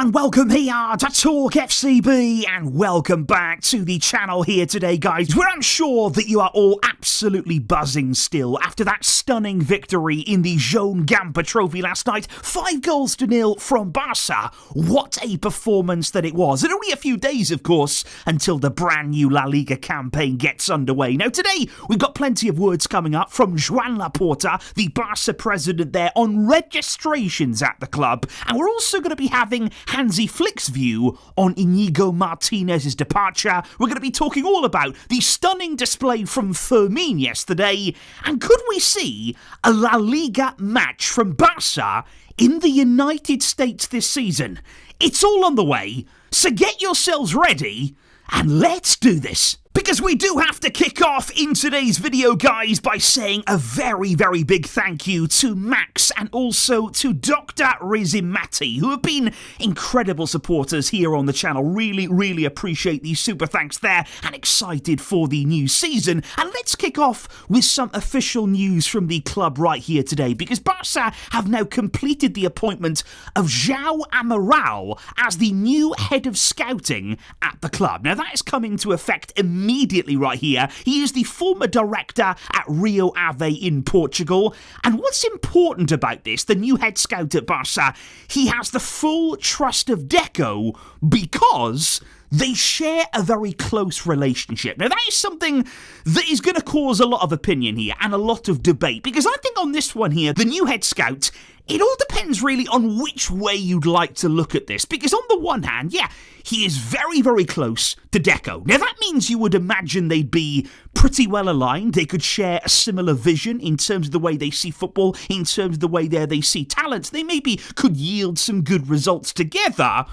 everyone, welcome here to TalkFCB and welcome back to the channel here today, guys, where I'm sure that you are all absolutely buzzing still after that stunning victory in the Joan trophy last night. 5-0 from Barca. What a performance that it was. And only a few days, of course, until the brand new La Liga campaign gets underway. Now, today, we've got plenty of words coming up from Joan Laporta, the Barca president there, on registrations at the club. And we're also going to be having Hansi Flick's view on Inigo Martinez's departure. We're going to be talking all about the stunning display from Fermin yesterday. And could we see a La Liga match from Barca in the United States this season? It's all on the way, so get yourselves ready and let's do this. Because we do have to kick off in today's video, guys, by saying a very, very big thank you to Max and also to Dr. Rizimati, who have been incredible supporters here on the channel. Really, really appreciate these super thanks there and excited for the new season. And let's kick off with some official news from the club right here today, because Barca have now completed the appointment of Joao Amaral as the new head of scouting at the club. Now, that is coming to effect immediately right here. He is the former director at Rio Ave in Portugal. And what's important about this, the new head scout at Barca, he has the full trust of Deco because they share a very close relationship. Now, that is something that is going to cause a lot of opinion here and a lot of debate, because I think on this one here, the new head scout, it all depends really on which way you'd like to look at this. Because on the one hand, yeah, he is very, very close to Deco. Now, that means you would imagine they'd be pretty well aligned. They could share a similar vision in terms of the way they see football, in terms of the way they see talent. They maybe could yield some good results together.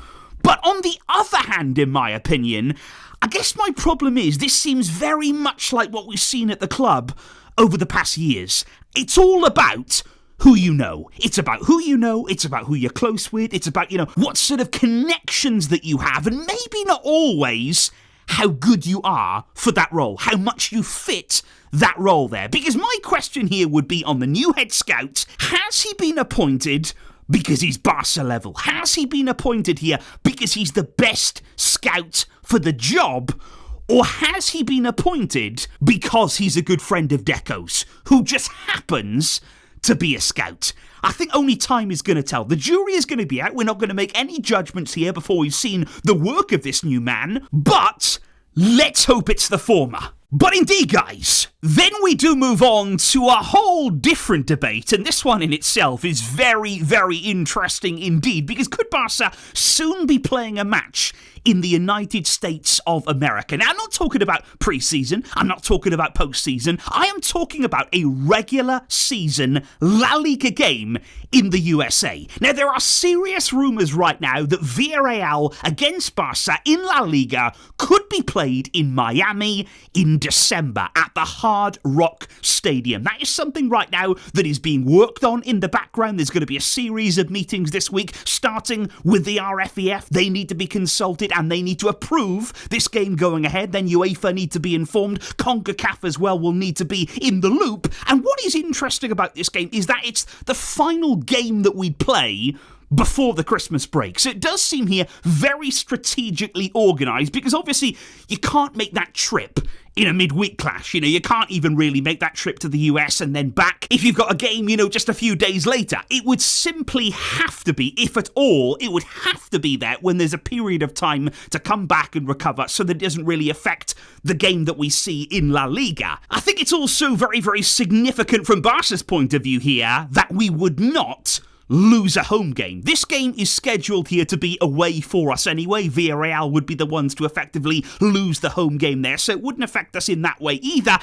But on the other hand, in my opinion, I guess my problem is this seems very much like what we've seen at the club over the past years. It's all about who you know. It's about who you know, it's about who you're close with, it's about, what sort of connections that you have, and maybe not always how good you are for that role, how much you fit that role there. Because my question here would be on the new head scout, has he been appointed because he's Barca level? Has he been appointed here because he's the best scout for the job? Or has he been appointed because he's a good friend of Deco's, who just happens to be a scout? I think only time is going to tell. The jury is going to be out. We're not going to make any judgments here before we've seen the work of this new man. But let's hope it's the former. But indeed, guys, then we do move on to a whole different debate, and this one in itself is very, very interesting indeed, because could Barca soon be playing a match in the United States of America? Now, I'm not talking about pre-season, I'm not talking about post-season, I am talking about a regular season La Liga game in the USA. Now, there are serious rumours right now that Villarreal against Barca in La Liga could be played in Miami in December at the Hard Rock Stadium. That is something right now that is being worked on in the background. There's going to be a series of meetings this week, starting with the RFEF. They need to be consulted and they need to approve this game going ahead. Then UEFA need to be informed. CONCACAF as well will need to be in the loop. And what is interesting about this game is that it's the final game that we play before the Christmas break. So it does seem here very strategically organised, because obviously you can't make that trip in a midweek clash. You can't even really make that trip to the US and then back if you've got a game, just a few days later. It would simply have to be, if at all, it would have to be there when there's a period of time to come back and recover, so that it doesn't really affect the game that we see in La Liga. I think it's also very, very significant from Barca's point of view here that we would not lose a home game. This game is scheduled here to be away for us anyway. Villarreal would be the ones to effectively lose the home game there, so it wouldn't affect us in that way either. And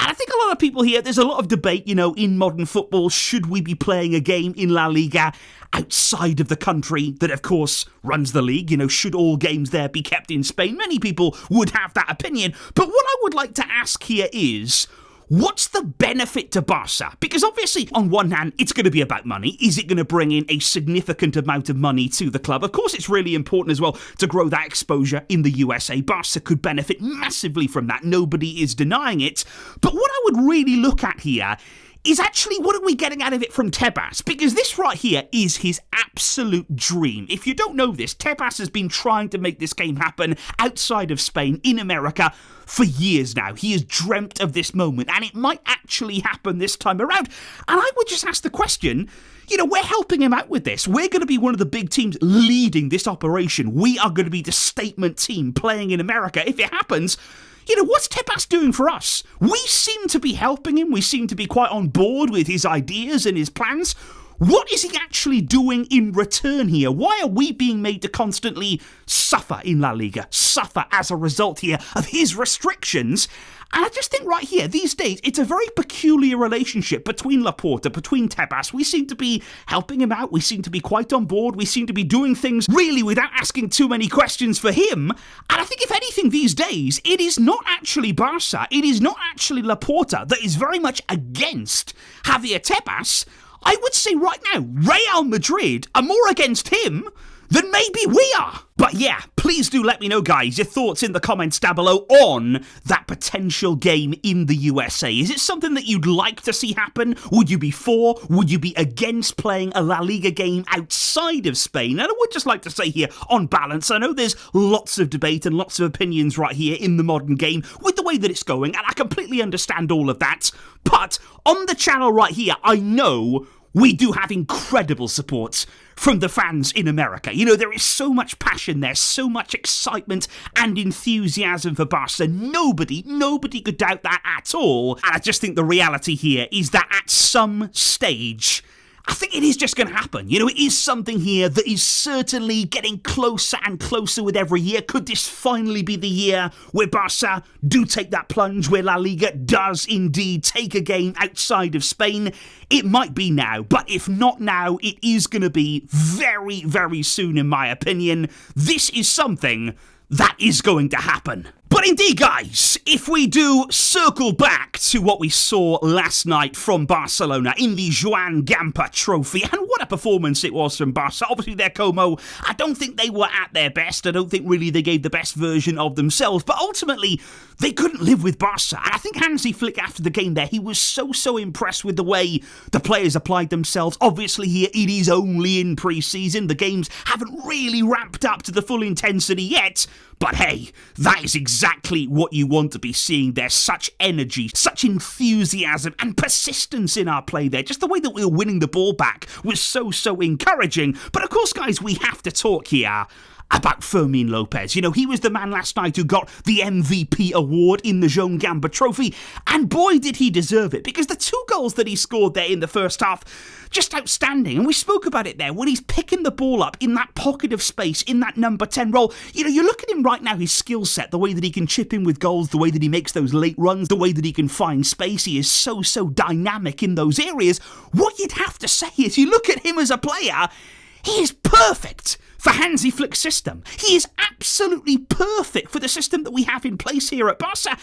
I think a lot of people here, there's a lot of debate, in modern football, should we be playing a game in La Liga outside of the country that, of course, runs the league? Should all games there be kept in Spain? Many people would have that opinion. But what I would like to ask here is, what's the benefit to Barca? Because obviously, on one hand, it's going to be about money. Is it going to bring in a significant amount of money to the club? Of course, it's really important as well to grow that exposure in the USA. Barca could benefit massively from that. Nobody is denying it. But what I would really look at here is actually what are we getting out of it from Tebas? Because this right here is his absolute dream. If you don't know this, Tebas has been trying to make this game happen outside of Spain, in America, for years now. He has dreamt of this moment, and it might actually happen this time around. And I would just ask the question, we're helping him out with this. We're going to be one of the big teams leading this operation. We are going to be the statement team playing in America. If it happens, what's Tebas doing for us? We seem to be helping him. We seem to be quite on board with his ideas and his plans. What is he actually doing in return here? Why are we being made to constantly suffer in La Liga? Suffer as a result here of his restrictions? And I just think right here, these days, it's a very peculiar relationship between Laporta, between Tebas. We seem to be helping him out. We seem to be quite on board. We seem to be doing things really without asking too many questions for him. And I think if anything these days, it is not actually Barça. It is not actually Laporta that is very much against Javier Tebas. I would say right now, Real Madrid are more against him than maybe we are. But yeah, please do let me know, guys, your thoughts in the comments down below on that potential game in the USA. Is it something that you'd like to see happen? Would you be for? Would you be against playing a La Liga game outside of Spain? And I would just like to say here, on balance, I know there's lots of debate and lots of opinions right here in the modern game with the way that it's going, and I completely understand all of that. But on the channel right here, I know we do have incredible support from the fans in America. There is so much passion there, so much excitement and enthusiasm for Barca. Nobody could doubt that at all. And I just think the reality here is that at some stage, I think it is just going to happen. It is something here that is certainly getting closer and closer with every year. Could this finally be the year where Barca do take that plunge, where La Liga does indeed take a game outside of Spain? It might be now, but if not now, it is going to be very, very soon, in my opinion. This is something that is going to happen. But indeed, guys, if we do circle back to what we saw last night from Barcelona in the Joan Trophy, and what a performance it was from Barca. Obviously, their Como, I don't think they were at their best. I don't think really they gave the best version of themselves, but ultimately, they couldn't live with Barca. And I think Hansi Flick, after the game there, he was so impressed with the way the players applied themselves. Obviously, here, it is only in pre-season. The games haven't really ramped up to the full intensity yet. But hey, that is exactly what you want to be seeing there. Such energy, such enthusiasm and persistence in our play there. Just the way that we were winning the ball back was so encouraging. But of course, guys, we have to talk here about Fermin Lopez. He was the man last night who got the MVP award in the Joan Trophy, and boy did he deserve it, because the 2 goals that he scored there in the first half, just outstanding. And we spoke about it there, when he's picking the ball up in that pocket of space, in that number 10 role. You look at him right now, his skill set, the way that he can chip in with goals, the way that he makes those late runs, the way that he can find space. He is so dynamic in those areas. What you'd have to say is, you look at him as a player, he is perfect for Hansi Flick's system. He is absolutely perfect for the system that we have in place here at Barca.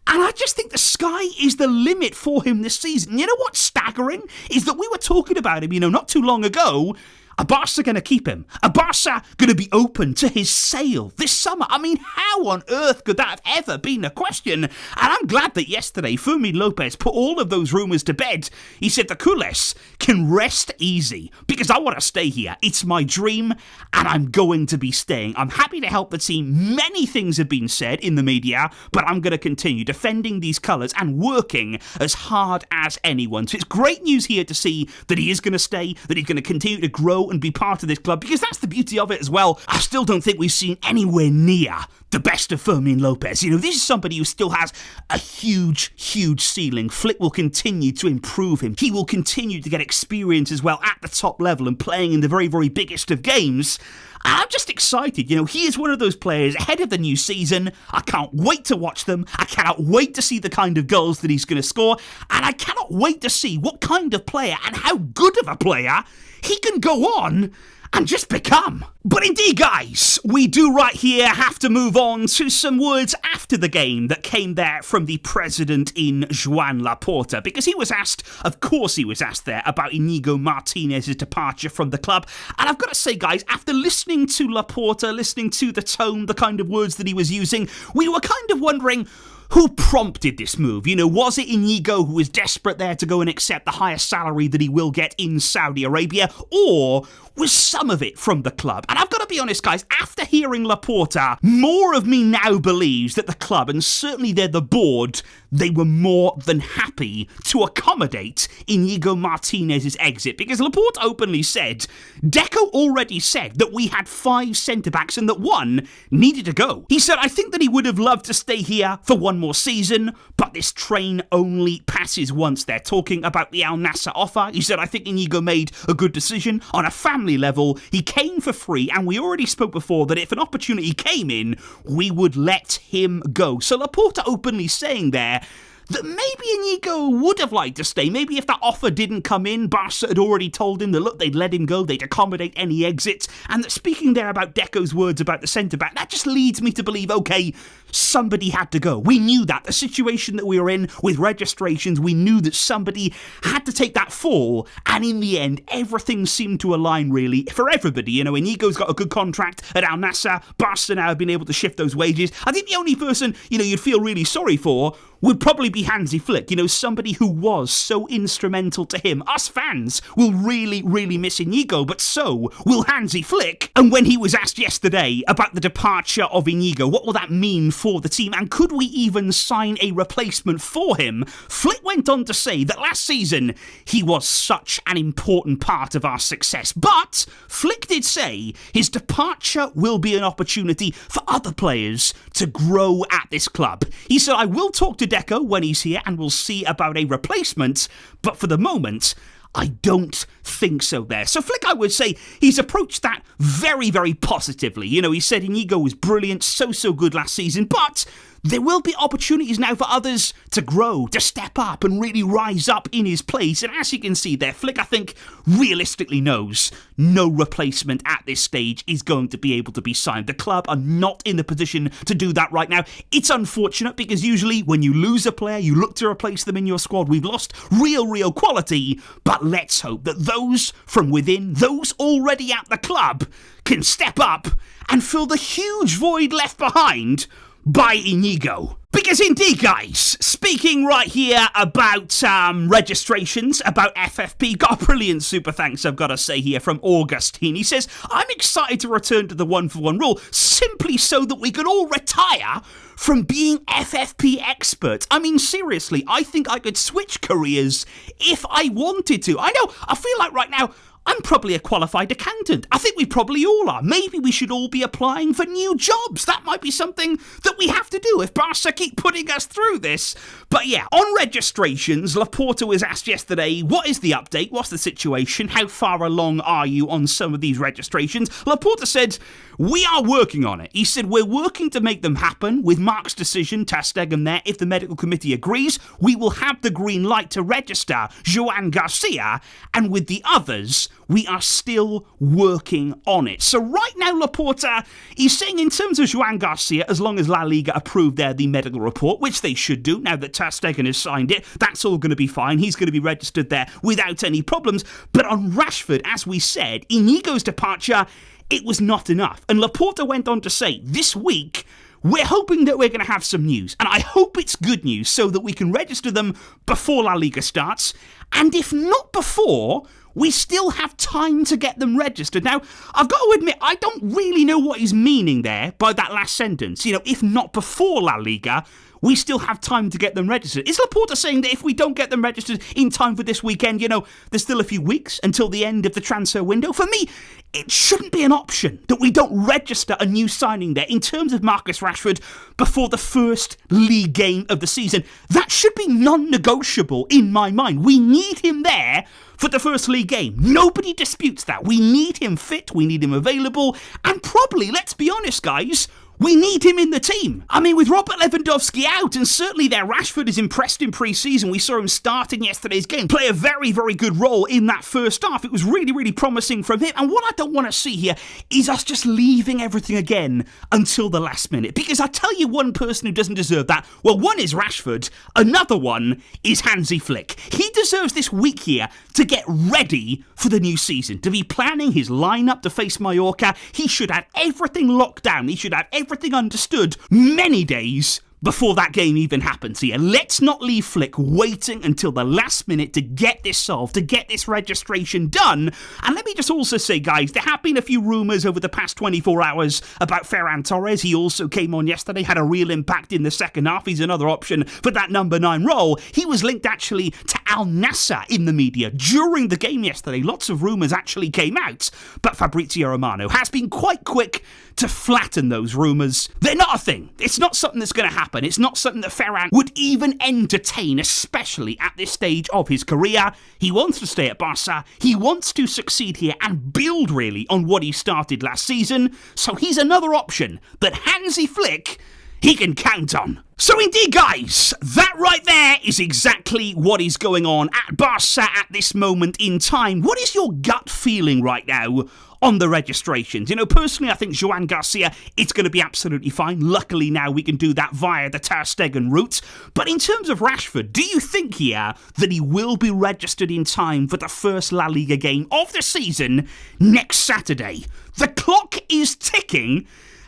And I just think the sky is the limit for him this season. You know what's staggering? Is that we were talking about him, not too long ago. Are Barca going to keep him? Are Barca going to be open to his sale this summer? I mean, how on earth could that have ever been a question? And I'm glad that yesterday Fermin Lopez put all of those rumours to bed. He said the Culés can rest easy because I want to stay here. It's my dream and I'm going to be staying. I'm happy to help the team. Many things have been said in the media, but I'm going to continue defending these colours and working as hard as anyone. So it's great news here to see that he is going to stay, that he's going to continue to grow and be part of this club, because that's the beauty of it as well. I still don't think we've seen anywhere near the best of Fermin Lopez. This is somebody who still has a huge ceiling. Flick will continue to improve him. He will continue to get experience as well at the top level and playing in the very biggest of games. I'm just excited. He is one of those players ahead of the new season. I can't wait to watch them. I cannot wait to see the kind of goals that he's going to score. And I cannot wait to see what kind of player and how good of a player he can go on and just become. But indeed, guys, we do right here have to move on to some words after the game that came there from the president in Joan Laporta, because he was asked, of course he was asked there, about Inigo Martinez's departure from the club. And I've got to say, guys, after listening to Laporta, listening to the tone, the kind of words that he was using, we were kind of wondering, who prompted this move? Was it Inigo, who was desperate there to go and accept the highest salary that he will get in Saudi Arabia, or was some of it from the club? And I've got to be honest, guys, after hearing Laporta, more of me now believes that the club, and certainly the board, they were more than happy to accommodate Inigo Martinez's exit, because Laporta openly said, Deco already said that we had 5 centre-backs and that one needed to go. He said, I think that he would have loved to stay here for one more season, but this train only passes once. They're talking about the Al Nassr offer. He said, I think Inigo made a good decision on a family level. He came for free, and we already spoke before that if an opportunity came in, we would let him go. So Laporta openly saying there that maybe Inigo would have liked to stay. Maybe if that offer didn't come in, Barca had already told him that, look, they'd let him go, they'd accommodate any exits, and that speaking there about Deco's words about the centre-back, that just leads me to believe, okay, somebody had to go. We knew that. The situation that we were in with registrations, we knew that somebody had to take that fall, and in the end, everything seemed to align, really, for everybody. Inigo's got a good contract at Al Nassr. Barca now have been able to shift those wages. I think the only person, you'd feel really sorry for would probably be Hansi Flick, somebody who was so instrumental to him. Us fans will really, really miss Inigo, but so will Hansi Flick. And when he was asked yesterday about the departure of Inigo, what will that mean for the team, and could we even sign a replacement for him, Flick went on to say that last season he was such an important part of our success. But Flick did say his departure will be an opportunity for other players to grow at this club. He said, I will talk to Deco when he's here and we'll see about a replacement, but for the moment, I don't think so there. So Flick, I would say, he's approached that very, very positively. He said Inigo was brilliant, so good last season, but there will be opportunities now for others to grow, to step up and really rise up in his place. And as you can see there, Flick, I think, realistically knows no replacement at this stage is going to be able to be signed. The club are not in the position to do that right now. It's unfortunate because usually when you lose a player, you look to replace them in your squad. We've lost real quality, but let's hope that those from within, those already at the club, can step up and fill the huge void left behind by Inigo. Because indeed, guys, speaking right here about registrations, about FFP, got a brilliant super thanks, I've got to say here, from Augustine. He says, I'm excited to return to the 1-for-1 rule, simply so that we could all retire from being FFP experts. I mean, seriously, I think I could switch careers if I wanted to. I know, I feel like right now, I'm probably a qualified accountant. I think we probably all are. Maybe we should all be applying for new jobs. That might be something that we have to do if Barca keep putting us through this. But yeah, on registrations, Laporta was asked yesterday, what is the update? What's the situation? How far along are you on some of these registrations? Laporta said, we are working on it. He said, we're working to make them happen. With Mark's decision, ter Stegen there, if the medical committee agrees, we will have the green light to register Joan Garcia, and with the others, we are still working on it. So right now, Laporta is saying in terms of Joan Garcia, as long as La Liga approve the medical report, which they should do now that ter Stegen has signed it, that's all going to be fine. He's going to be registered there without any problems. But on Rashford, as we said, Inigo's departure, it was not enough. And Laporta went on to say, this week, we're hoping that we're going to have some news, and I hope it's good news so that we can register them before La Liga starts, and if not before, we still have time to get them registered. Now, I've got to admit, I don't really know what he's meaning there by that last sentence. If not before La Liga, we still have time to get them registered. Is Laporta saying that if we don't get them registered in time for this weekend, there's still a few weeks until the end of the transfer window? For me, it shouldn't be an option that we don't register a new signing there in terms of Marcus Rashford before the first league game of the season. That should be non-negotiable in my mind. We need him there for the first league game. Nobody disputes that. We need him fit, we need him available, and probably, let's be honest, guys, we need him in the team. I mean, with Robert Lewandowski out, and certainly there, Rashford is impressed in pre-season. We saw him start in yesterday's game, play a very, very good role in that first half. It was really, really promising from him. And what I don't want to see here is us just leaving everything again until the last minute. Because I tell you one person who doesn't deserve that. Well, one is Rashford. Another one is Hansi Flick. He deserves this week here to get ready for the new season, to be planning his lineup to face Mallorca. He should have everything locked down. He should have everything understood many days before that game even happens here. Let's not leave Flick waiting until the last minute to get this solved, to get this registration done. And let me just also say, guys, there have been a few rumours over the past 24 hours about Ferran Torres. He also came on yesterday, had a real impact in the second half. He's another option for that number 9 role. He was linked actually to Al Nassr in the media during the game yesterday. Lots of rumours actually came out, but Fabrizio Romano has been quite quick to flatten those rumours. They're not a thing. It's not something that's going to happen. It's not something that Ferran would even entertain, especially at this stage of his career. He wants to stay at Barca. He wants to succeed here and build really on what he started last season. So he's another option that Hansi Flick, he can count on. So indeed, guys, that right there is exactly what is going on at Barca at this moment in time. What is your gut feeling right now on the registrations? You know, personally, I think Joan Garcia, it's going to be absolutely fine. Luckily now we can do that via the Ter Stegen route. But in terms of Rashford, do you think here that he will be registered in time for the first La Liga game of the season next Saturday? The clock is ticking.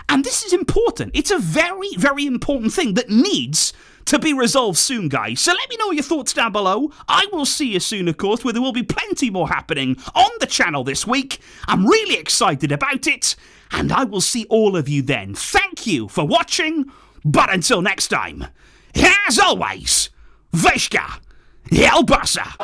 And this is important. It's a very, very important thing that needs to be resolved soon, guys. So let me know your thoughts down below. I will see you soon, of course, where there will be plenty more happening on the channel this week. I'm really excited about it, and I will see all of you then. Thank you for watching, but until next time, as always, Veshka El Barça.